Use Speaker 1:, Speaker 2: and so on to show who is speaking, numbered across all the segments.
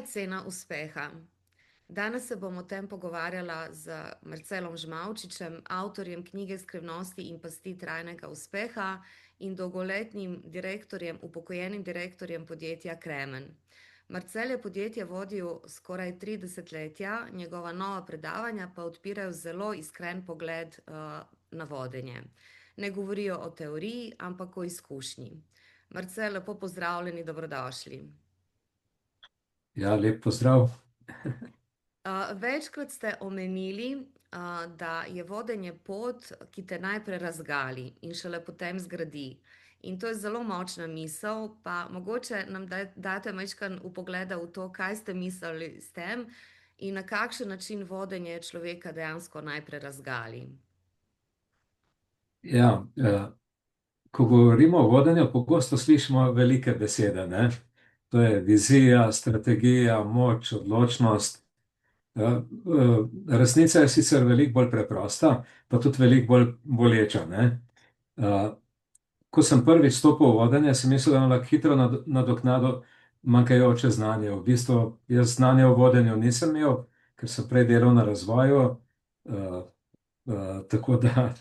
Speaker 1: je cena uspeha? Danes se bom o tem pogovarjala z Marcelom Žmavčičem, avtorjem knjige Skrivnosti in pasti trajnega uspeha in dolgoletnim direktorjem, upokojenim direktorjem podjetja Kremen. Marcel je podjetje vodil skoraj 3 desetletja, njegova nova predavanja pa odpirajo zelo iskren pogled na vodenje. Ne govorijo o teoriji, ampak o izkušnji. Marcel, lepo pozdravljeni, dobrodošli.
Speaker 2: Ja, lep pozdrav.
Speaker 1: Večkrat ste omenili, da je vodenje pot, ki te najprej razgali in šele potem zgradi. In to je zelo močna misel, pa mogoče nam date majčkeno vpogleda v to, kaj ste mislili s tem in na kakšen način vodenje človeka dejansko najprej razgali.
Speaker 2: Ja, ko govorimo o vodenju, pogosto slišimo velike besede, ne? To je vizija, strategija, moč, odločnost. Resnica je sicer veliko bolj preprosta, pa tudi veliko bolj boleča, ne? Ko sem prvič stopil v vodenje, sem mislil, da lahko hitro nadoknadil manjkajoče znanje. V bistvu jaz znanja o vodenju nisem imel, ker sem prej delal na razvoju, tako da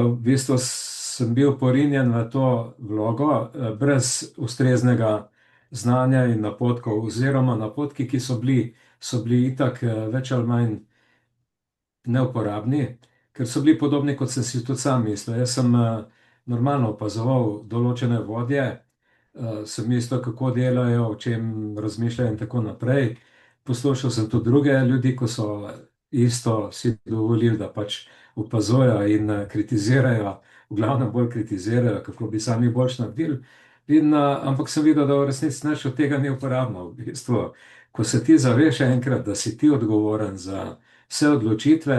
Speaker 2: v bistvu sem bil porinjen v to vlogo brez ustreznega znanja in napotkov, oziroma napotki, ki so bili itak več ali manj neuporabni, ker so bili podobni, kot sem si tudi sam mislil. Jaz sem normalno opazoval določene vodje, sem mislil, kako delajo, o čem razmišljajo in tako naprej. Poslušal sem tudi druge ljudi, ko so isto si dovolili, da pač opazujejo in kritizirajo, v glavnem bolj kritizirajo, kako bi sami boljš naredili. Ampak sem videl, da v resnici nič od tega ni uporabno. V bistvu, ko se ti zaveš enkrat, da si ti odgovoren za vse odločitve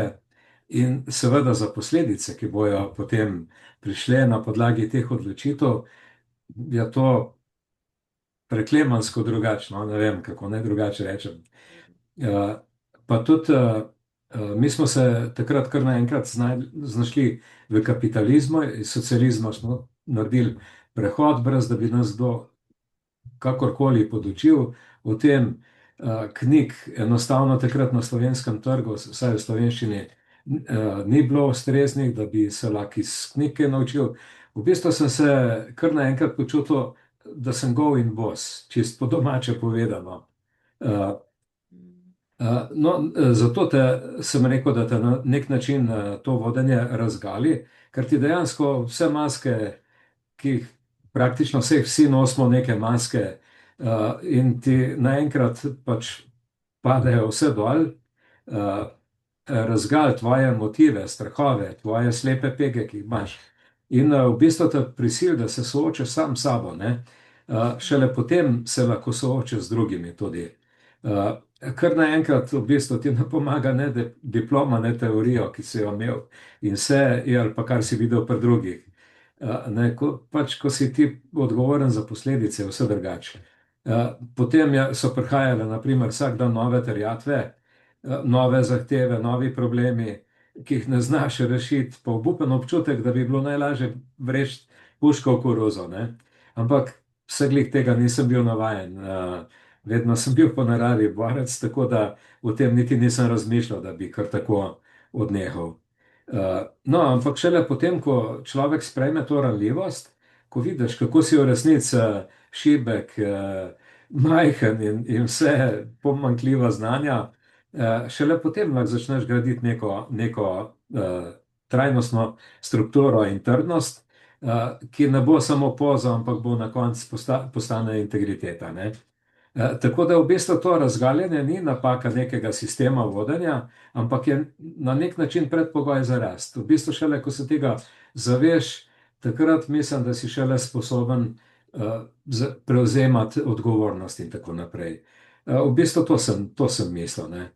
Speaker 2: in seveda za posledice, ki bojo potem prišle na podlagi teh odločitev, je to preklemansko drugačno, ne vem, kako naj drugače rečem. Pa tudi mi smo se takrat kar naenkrat znašli v kapitalizmu, iz socializma smo naredili prehod, brez da bi nas kdo kakorkoli podučil o tem. Knjig enostavno takrat na slovenskem trgu, vsaj v slovenščini, ni bilo ustreznih, da bi se lahko iz knjig kaj naučil. V bistvu sem se kar naenkrat počutil, da sem gol in bos, čisto po domače povedano. No, zato sem rekel, da te na nek način to vodenje razgali, ker ti dejansko vse maske, ki jih praktično vsi nosimo neke maske, in ti naenkrat pač padejo vse dol, razgali tvoje motive, strahove, tvoje slepe pege, ki jih imaš. In v bistvu te prisili, da se soočiš sam s sabo, ne. Šele potem se lahko soočiš z drugimi tudi. Kar naenkrat v bistvu ti ne pomaga ne diploma, ne teorijo, ki si jo imel in vse, ali pa kar si videl pri drugih. Ko si ti odgovoren za posledice, vse drugače. Potem so prihajale na primer vsak dan nove terjatve, nove zahteve, novi problemi, ki jih ne znaš rešiti, pa obupen občutek, da bi bilo najlažje vreči puško v koruzo, ne. Ampak vse glih tega nisem bil navajen. Vedno sem bil po naravi borec, tako da o tem niti nisem razmišljal, da bi kar tako odnehal. No, ampak šele potem, ko človek sprejme to ranljivost, ko vidiš, kako si v resnici šibek, majhen in vse pomanjkljiva znanja, šele potem lahko začneš graditi neko trajnostno strukturo in trdnost, ki ne bo samo poza, ampak bo na koncu postane integriteta, ne. Tako da v bistvu to razgaljenje ni napaka nekega sistema vodenja, ampak je na nek način predpogoj za rast. V bistvu šele, ko se tega zaveš, takrat mislim, da si šele sposoben prevzemati odgovornost in tako naprej. V bistvu to sem mislil, ne.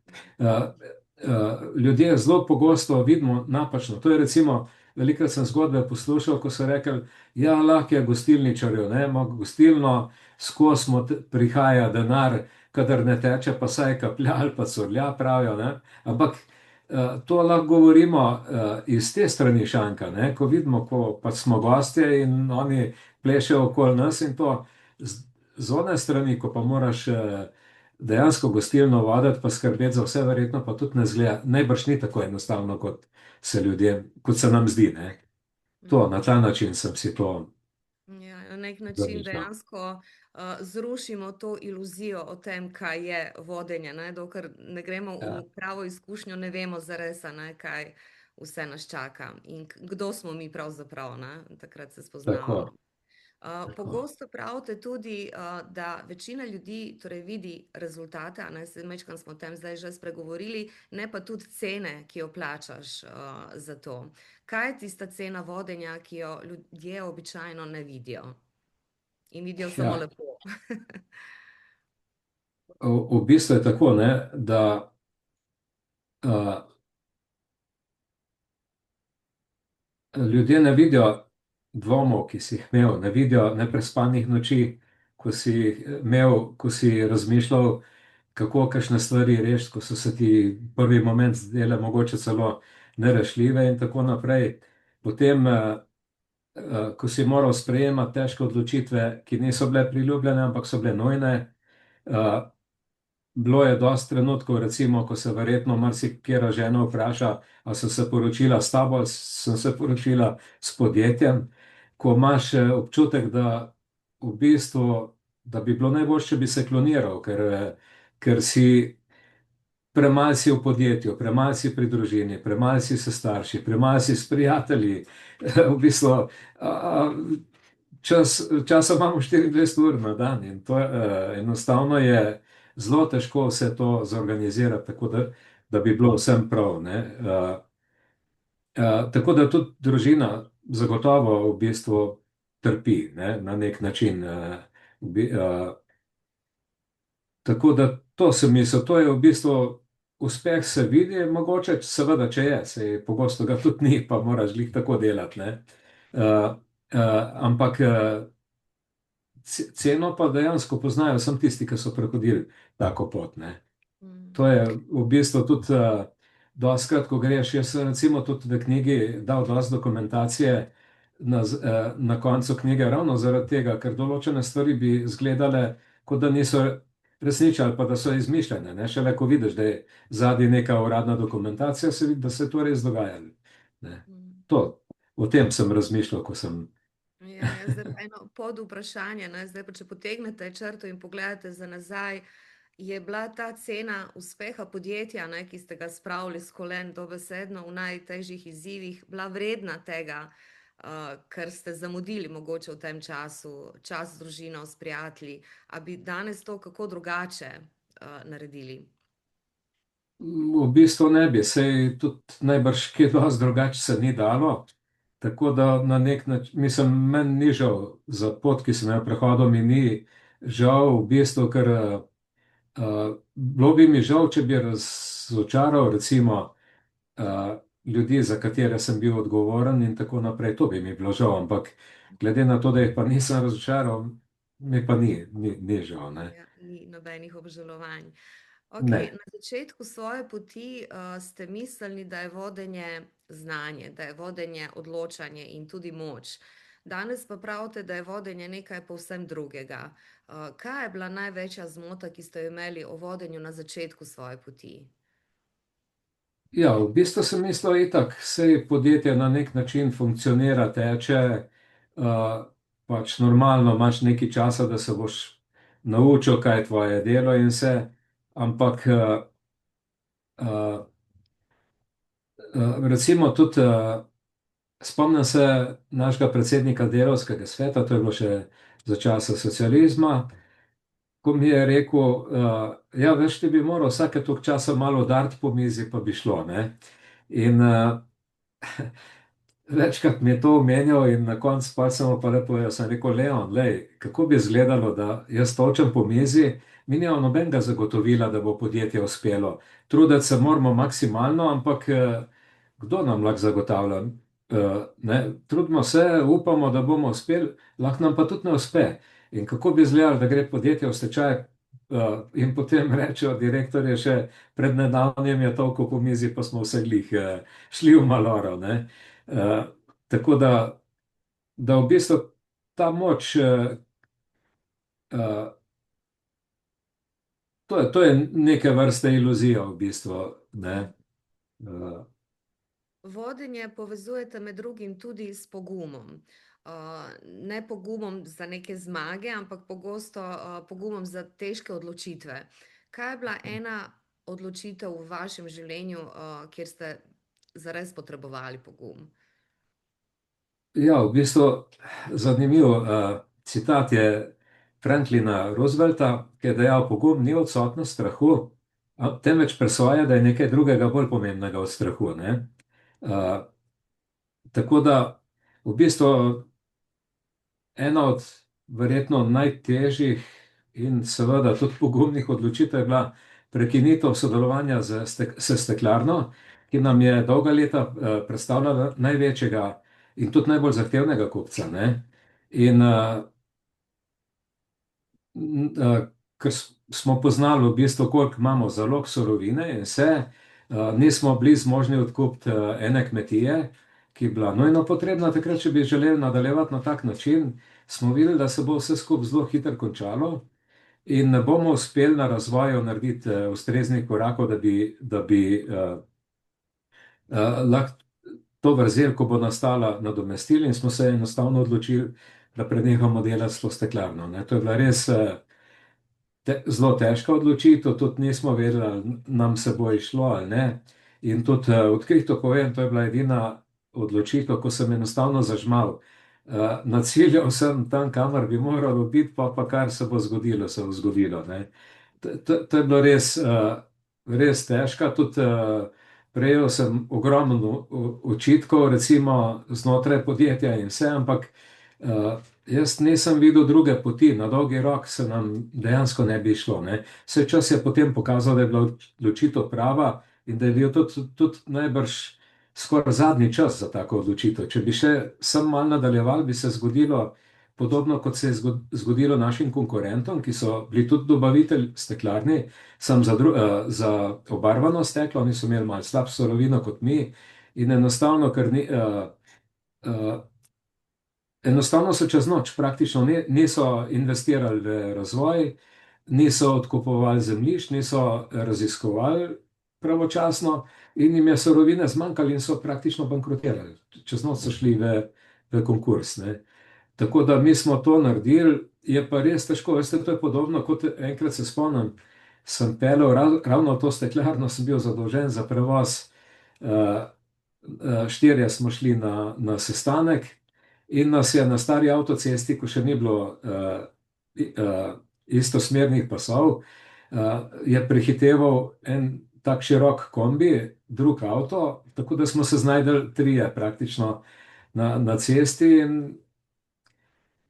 Speaker 2: Ljudje zelo pogosto vidimo napačno. To je recimo, velikokrat sem zgodbe poslušal, ko so rekli, ja, lahko je gostilničarju, ne, ima gostilno, skozi mu prihaja denar, kadar ne teče, pa saj kaplja ali pa curlja, pravijo, ne. Ampak to lahko govorimo iz te strani šanka, ne, ko vidimo, ko pač smo gostje in oni plešejo okoli nas in to z one strani, ko pa moraš dejansko gostilno voditi, pa skrbeti za vse, verjetno pa tudi ne zgleda, najbrž ni tako enostavno, kot se nam zdi, ne. To, na
Speaker 1: Mm.
Speaker 2: ta način sem si to
Speaker 1: Ja, na nek način
Speaker 2: zamišljal.
Speaker 1: dejansko zrušimo to iluzijo o tem, kaj je vodenje. Ne? Dokler ne gremo
Speaker 2: Ja,
Speaker 1: v pravo izkušnjo, ne vemo zares, ne, kaj vse nas čaka in kdo smo mi pravzaprav. Ne? Takrat se spoznavamo.
Speaker 2: tako, tako.
Speaker 1: Pogosto pravite tudi, da večina ljudi torej vidi rezultate, a ne se mečkam smo o tem zdaj že spregovorili, ne pa tudi cene, ki jo plačaš za to. Kaj je tista cena vodenja, ki jo ljudje običajno ne vidijo in vidijo samo
Speaker 2: Ja,
Speaker 1: lepo?
Speaker 2: v bistvu je tako, ne, da uh, ljudje ne vidijo dvomov, ki si jih imel, ne vidijo neprespanih noči, ko si jih imel, ko si razmišljal, kako kakšne stvari rešiti, ko so se ti prvi moment zdele mogoče celo nerešljive in tako naprej. Potem, ko si moral sprejemati težke odločitve, ki niso bile priljubljene, ampak so bile nujne. uh, Bilo je dosti trenutkov, recimo, ko se verjetno marsikera žena vpraša, ali sem se poročila s tabo, ali sem se poročila s podjetjem, ko imaš občutek, da v bistvu, da bi bilo najboljše, če bi se kloniral, ker si premalo si v podjetju, premalo si pri družini, premalo si s starši, premalo si s prijatelji. V bistvu, a, časa imamo 24 ur na dan in to enostavno je zelo težko vse to zorganizirati, tako da bi bilo vsem prav, ne. Tako da tudi družina zagotovo v bistvu trpi, ne, na nek način. Tako da to sem mislil, to je v bistvu uspeh se vidi, mogoče, seveda, če je, sej pogosto ga tudi ni, pa moraš glih tako delati, ne. Uh, ampak ceno pa dejansko poznajo samo tisti, ki so prehodili tako pot, ne.
Speaker 1: Mm.
Speaker 2: To je v bistvu tudi dostikrat, ko greš. Jaz sem recimo tudi v knjigi dal dosti dokumentacije na koncu knjige, ravno zaradi tega, ker določene stvari bi izgledale, kot da niso resnične ali pa da so izmišljene. Ne? Šele ko vidiš, da je zadnji neka uradna dokumentacija, se vidi, da se je to res dogajalo. Ne?
Speaker 1: Mm.
Speaker 2: To, o tem sem razmišljal, ko sem.
Speaker 1: Ja, ja, zdaj pa eno pod vprašanje. Ne? Zdaj pa, če potegnete črto in pogledate za nazaj, je bila ta cena uspeha podjetja, ne, ki ste ga spravili s kolen dobesedno v najtežjih izzivih, bila vredna tega, ker ste zamudili mogoče v tem času, čas z družino, s prijatelji, a bi danes to kako drugače naredili?
Speaker 2: V bistvu ne bi, sej tudi najbrž kje dosti drugače se ni dalo. Tako da na nek način, mislim, meni ni žal za pot, ki sem jo prehodil, mi ni žal v bistvu, ker bilo bi mi žal, če bi razočaral recimo ljudi, za katere sem bil odgovoren in tako naprej, to bi mi bilo žal, ampak glede na to, da jih pa nisem razočaral, mi pa ni žal, ne.
Speaker 1: Ja, ni nobenih obžalovanj. Okay,
Speaker 2: Ne.
Speaker 1: na začetku svoje poti ste mislili, da je vodenje znanje, da je vodenje odločanje in tudi moč. Danes pa pravite, da je vodenje nekaj povsem drugega. Kaj je bila največja zmota, ki ste jo imeli o vodenju na začetku svoje poti?
Speaker 2: Ja, v bistvu sem mislil itak, sej podjetje na nek način funkcionira, teče, pač normalno imaš nekaj časa, da se boš naučil, kaj je tvoje delo in vse, ampak uh, recimo tudi spomnim se našega predsednika delavskega sveta, to je bilo še za časa socializma, ko mi je rekel, ja, veš, ti bi moral vsake toliko časa malo udariti po mizi, pa bi šlo, ne. In večkrat mi je to omenjal in na koncu pa sem mu pa lepo, jaz sem rekel, Leon, lej, kako bi izgledalo, da jaz točem po mizi, mi nimamo nobenega zagotovila, da bo podjetje uspelo. Truditi se moramo maksimalno, ampak kdo nam lahko zagotavlja? Ne, trudimo se, upamo, da bomo uspeli, lahko nam pa tudi ne uspe. In kako bi izgledalo, da gre podjetje v stečaj in potem rečejo, direktor je še pred nedavnim je toliko po mizi, pa smo vse glih šli v maloro, ne. Uh, Tako da v bistvu ta moč, to to je neke vrste iluzija v bistvu, ne. Uh,
Speaker 1: Vodenje povezujete med drugim tudi s pogumom. Ne pogumom za neke zmage, ampak pogosto pogumom za težke odločitve. Kaj je bila ena odločitev v vašem življenju, kjer ste zares potrebovali pogum?
Speaker 2: Ja, v bistvu zanimiv citat je Franklina Roosevelta, ki je dejal: pogum ni odsotnost strahu, temveč pressoja, da je nekaj drugega bolj pomembnega od strahu, ne. Uh, Tako da v bistvu ena od verjetno najtežjih in seveda tudi pogumnih odločitev je bila prekinitev sodelovanja s steklarno, ki nam je dolga leta predstavljala največjega in tudi najbolj zahtevnega kupca, ne. In ker smo poznali v bistvu, koliko imamo zalog surovine in vse, nismo bili zmožni odkupiti ene kmetije, ki je bila nujno potrebna takrat, če bi želeli nadaljevati na tak način, smo videli, da se bo vse skupaj zelo hitro končalo in ne bomo uspeli na razvoju narediti ustreznih korakov, da bi lahko to vrzel, ko bo nastala, nadomestili, in smo se enostavno odločili, da prenehamo delati s to steklarno, ne. To je bila res zelo težka odločitev, tudi nismo vedeli, ali nam se bo išlo ali ne. In tudi odkrito povem, to je bila edina odločitev, ko sem enostavno zažmal. Naciljal sem tam, kamor bi moralo biti, pa kar se bo zgodilo, se bo zgodilo, ne. To je bilo res, res težka. Tudi prejel sem ogromno očitkov, recimo znotraj podjetja in vse, ampak jaz nisem videl druge poti. Na dolgi rok se nam dejansko ne bi šlo, ne. Vse čas je potem pokazal, da je bila odločitev prava in da je bil tudi najbrž skoraj zadnji čas za tako odločitev. Če bi še sam malo nadaljeval, bi se zgodilo podobno, kot se je zgodilo našim konkurentom, ki so bili tudi dobavitelj steklarni, sam za obarvano steklo. Oni so imeli malo slab surovino kot mi in enostavno, ker ni, enostavno so čez noč praktično niso investirali v razvoj, niso odkupovali zemljišč, niso raziskovali pravočasno in jim je surovine zmanjkalo in so praktično bankrotirali. Čez noč so šli v konkurs, ne. Tako da mi smo to naredili, je pa res težko. Veste, to je podobno, kot enkrat se spomnim, sem peljal ravno v to steklarno, sem bil zadolžen za prevoz. Štirje smo šli na sestanek in nas je na stari avtocesti, ko še ni bilo istosmernih pasov, je prehiteval en tak širok kombi, drug avto, tako da smo se znašli trije praktično na cesti. In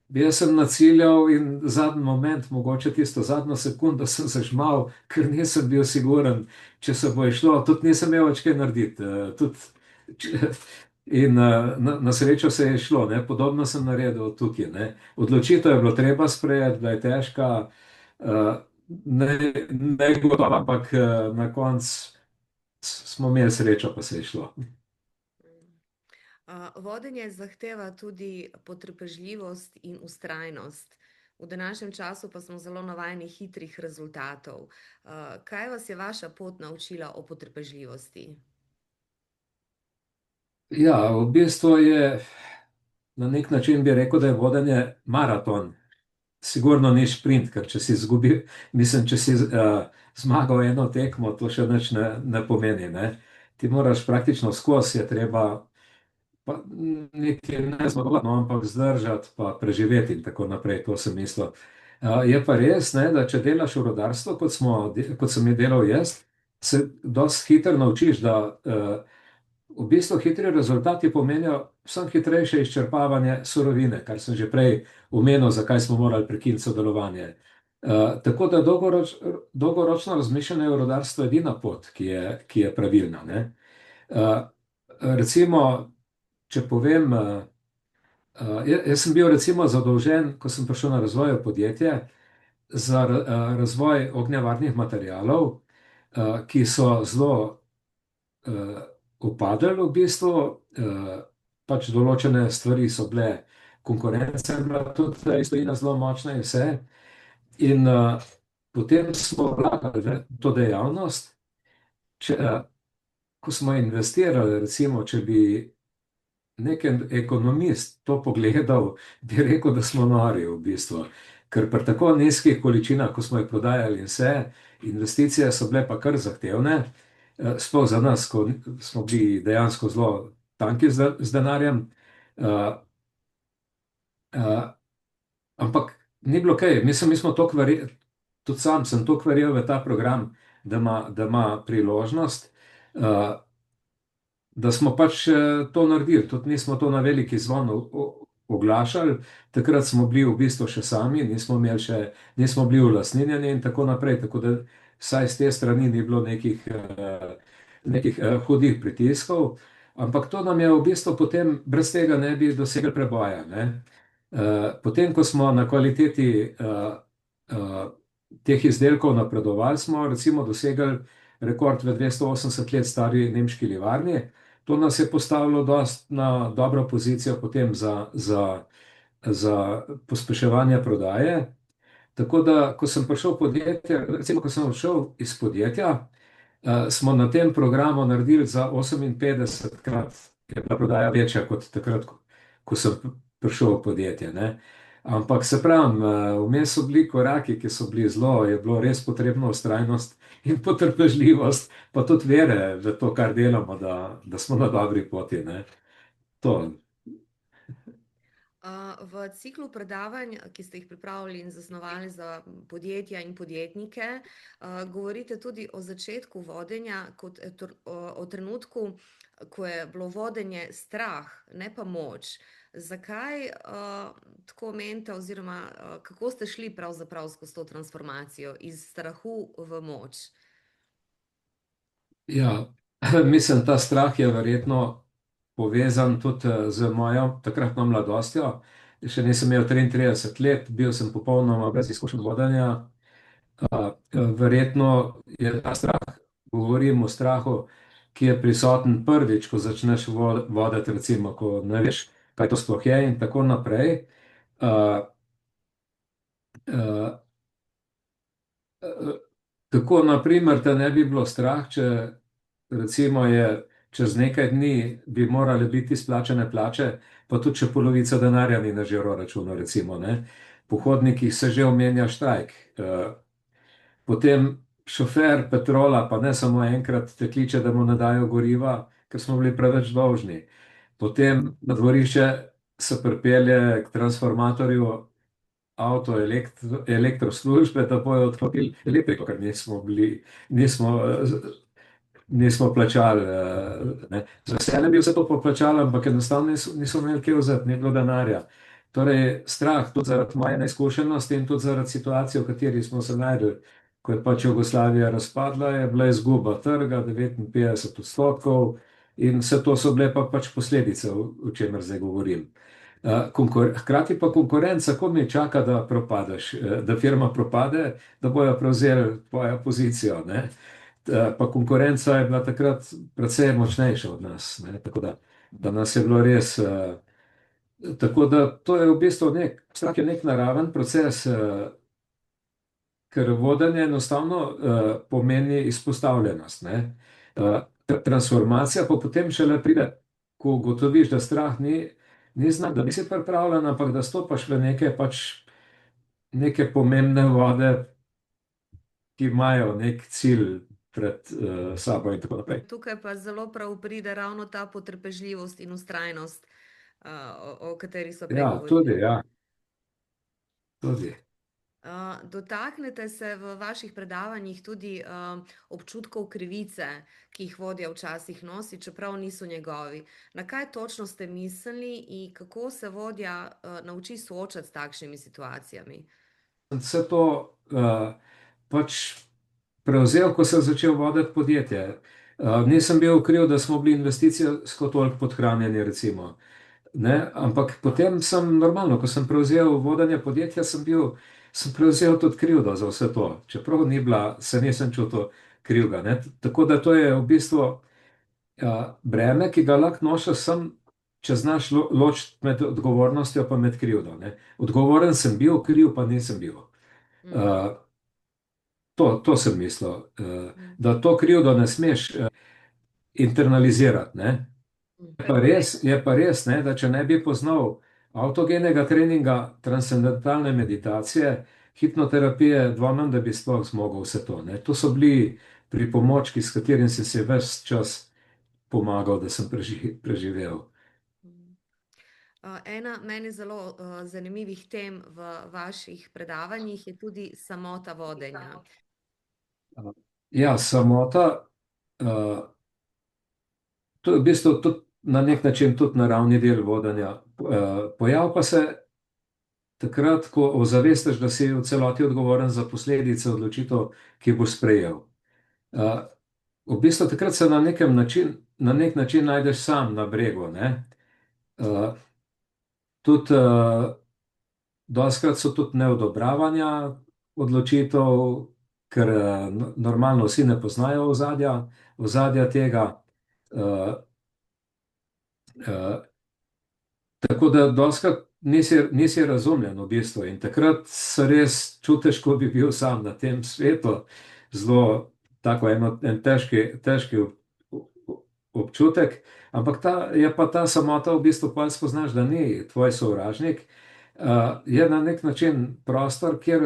Speaker 2: jaz sem naciljal in zadnji moment, mogoče tisto zadnjo sekundo, sem zažmal, ker nisem bil siguren, če se bo išlo. Tudi nisem imel več kaj narediti. In na srečo se je šlo, ne. Podobno sem naredil tukaj, ne. Odločitev je bilo treba sprejeti, da je težka, ne gotova, ampak na koncu smo imeli srečo, pa se je šlo.
Speaker 1: Vodenje zahteva tudi potrpežljivost in vztrajnost. V današnjem času pa smo zelo navajeni hitrih rezultatov. Kaj vas je vaša pot naučila o potrpežljivosti?
Speaker 2: Ja, v bistvu je na nek način bi rekel, da je vodenje maraton. Sigurno ni šprint, ker če si izgubil, mislim, če si zmagal eno tekmo, to še nič ne pomeni, ne. Ti moraš praktično skozi, je treba pa niti ne zmagovati, no, ampak zdržati pa preživeti in tako naprej, to sem mislil. Je pa res, ne, da če delaš v rudarstvu, kot sem je delal jaz, se dosti hitro naučiš, da v bistvu hitri rezultati pomenijo vsem hitrejše izčrpavanje surovine, kar sem že prej omenil, zakaj smo morali prekiniti sodelovanje. Tako da dolgoročno razmišljanje v rudarstvu je edina pot, ki je pravilna, ne. Recimo, če povem, jaz sem bil recimo zadolžen, ko sem prišel na razvoj podjetja, za razvoj ognjevarnih materialov, ki so zelo upadli v bistvu. Pač določene stvari so bile, konkurenca je bila tudi iz tujine zelo močna in vse. In potem smo vlagali v to dejavnost. Če, ko smo investirali, recimo, če bi nek ekonomist to pogledal, bi rekel, da smo nori v bistvu. Ker pri tako nizkih količinah, ko smo jih prodajali in vse, investicije so bile pa kar zahtevne, sploh za nas, ko smo bili dejansko zelo tanki z denarjem. Uh, uh, ampak ni bilo kaj, mislim, mi smo toliko verjeli, tudi sam sem toliko verjel v ta program, da ima priložnost. Uh, da smo pač to naredili, tudi nismo to na veliki zvon oglašali, takrat smo bili v bistvu še sami, nismo bili ulasninjeni in tako naprej, tako da saj z te strani ni bilo nekih hudih pritiskov, ampak to nam je v bistvu potem, brez tega ne bi dosegli preboja, ne. Potem, ko smo na kvaliteti teh izdelkov napredovali, smo recimo dosegli rekord v 280 let stari nemški livarni. To nas je postavilo na dobro pozicijo potem za pospeševanje prodaje. Tako da, ko sem prišel v podjetje, recimo, ko sem odšel iz podjetja, smo na tem programu naredili za 58krat, je bila prodaja večja kot takrat, ko sem prišel v podjetje, ne. Ampak se pravim, vmes so bili koraki, ki so bili zelo, je bilo res potrebno vztrajnost in potrpežljivost, pa tudi vere v to, kar delamo, da smo na dobri poti, ne. To.
Speaker 1: V ciklu predavanj, ki ste jih pripravili in zasnovali za podjetja in podjetnike, govorite tudi o začetku vodenja kot o trenutku, ko je bilo vodenje strah, ne pa moč. Zakaj tako menite oziroma kako ste šli pravzaprav skozi to transformacijo iz strahu v moč?
Speaker 2: Ja, mislim, ta strah je verjetno povezan tudi z mojo takratno mladostjo. Še nisem imel 33 let, bil sem popolnoma brez izkušenj vodenja. Verjetno je ta strah, govorim o strahu, ki je prisoten prvič, ko začneš voditi, recimo, ko ne veš, kaj to sploh je in tako naprej. Uh, uh, Kako, na primer, te ne bi bilo strah, če recimo je čez nekaj dni bi morale biti izplačane plače, pa tudi če polovica denarja ni na žiroračunu, recimo, ne. Po hodnikih se že omenja štrajk. Potem šofer Petrola, pa ne samo enkrat, te kliče, da mu ne dajo goriva, ker smo bili preveč dolžni. Potem na dvorišče se pripelje k transformatorju avto elektroslužbe, da bojo odklopili elektriko, ker nismo plačali. Ne. Z veseljem bi vse to poplačali, ampak enostavno niso imeli kje vzeti, ni bilo denarja. Torej, strah tudi zaradi moje neizkušenosti in tudi zaradi situacije, v kateri smo se našli, ko je pač Jugoslavija razpadla, je bila izguba trga 59% in vse to so bile pa pač posledice, o čemer zdaj govorim. Hkrati pa konkurenca, ko mi čaka, da propadeš, da firma propade, da bojo prevzeli tvojo pozicijo, ne. Pa konkurenca je bila takrat precej močnejša od nas, ne. Tako da nas je bilo res. Tako da to je v bistvu strah je nek naraven proces, ker vodenje enostavno pomeni izpostavljenost, ne. Transformacija pa potem šele pride, ko ugotoviš, da strah ni znak, da nisi pripravljen, ampak da stopaš v neke pomembne vode, ki imajo nek cilj pred sabo in tako naprej.
Speaker 1: Tukaj pa zelo prav pride ravno ta potrpežljivost in vztrajnost, o kateri so prej
Speaker 2: Ja,
Speaker 1: govorili.
Speaker 2: tudi, ja. Tudi.
Speaker 1: Dotaknete se v vaših predavanjih tudi občutkov krivice, ki jih vodja včasih nosi, čeprav niso njegovi. Na kaj točno ste mislili in kako se vodja nauči soočati s takšnimi situacijami?
Speaker 2: Vse to pač prevzel, ko sem začel voditi podjetje. Nisem bil kriv, da smo bili investicijsko toliko podhranjeni, recimo. Ne? Ampak potem sem normalno, ko sem prevzel vodenje podjetja, sem prevzel tudi krivdo za vse to. Čeprav se nisem čutil krivga, ne? Tako da to je v bistvu breme, ki ga lahko nošaš sem, če znaš ločiti med odgovornostjo pa med krivdo, ne? Odgovoren sem bil, kriv pa nisem bil. To sem mislil,
Speaker 1: Mm,
Speaker 2: da to krivdo ne smeš internalizirati, ne.
Speaker 1: mm,
Speaker 2: Je pa res, ne, da če ne bi poznal avtogenega treninga, transcendentalne meditacije, hipnoterapije, dvomim, da bi sploh zmogel vse to, ne. To so bili pripomočki, s katerim sem si ves čas pomagal, da sem preživel.
Speaker 1: mm. Ena meni zelo zanimivih tem v vaših predavanjih je tudi samota vodenja.
Speaker 2: Ja, samota, uh, to je v bistvu tudi na nek način tudi naravni del vodenja. Pojav pa se takrat, ko ozavestiš, da si v celoti odgovoren za posledice odločitev, ki boš sprejel. Uh, V bistvu takrat se na nek način najdeš sam na bregu, ne? Tudi dostikrat so tudi neodobravanja odločitev, ker normalno vsi ne poznajo ozadja tega. Uh, uh, Tako da dostikrat nisi razumljen v bistvu in takrat se res čutiš, kot bi bil sam na tem svetu. Zelo tako en težki občutek, ampak je pa ta samota v bistvu pa spoznaš, da ni tvoj sovražnik. Je na nek način prostor, kjer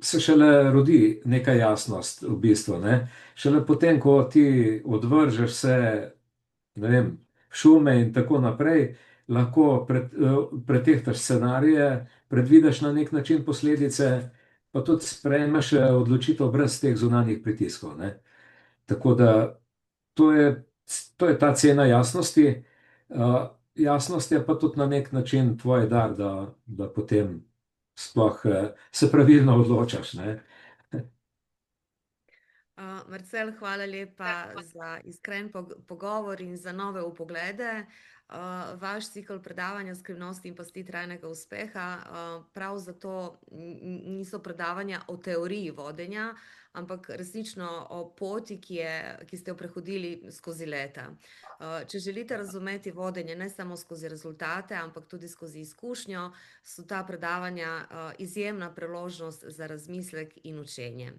Speaker 2: se šele rodi neka jasnost v bistvu, ne. Šele potem, ko ti odvržeš vse, ne vem, šume in tako naprej, lahko pretehtaš scenarije, predvideš na nek način posledice, pa tudi sprejmeš odločitev brez teh zunanjih pritiskov, ne. Tako da to je, to je ta cena jasnosti. Jasnost je pa tudi na nek način tvoj dar, da potem sploh se pravilno odločaš, ne.
Speaker 1: Marcel, hvala lepa za iskren pogovor in za nove vpoglede. Vaš cikl predavanja Skrivnosti in pasti trajnega uspeha, prav zato niso predavanja o teoriji vodenja, ampak resnično o poti, ki ste jo prehodili skozi leta. Če želite razumeti vodenje ne samo skozi rezultate, ampak tudi skozi izkušnjo, so ta predavanja izjemna priložnost za razmislek in učenje.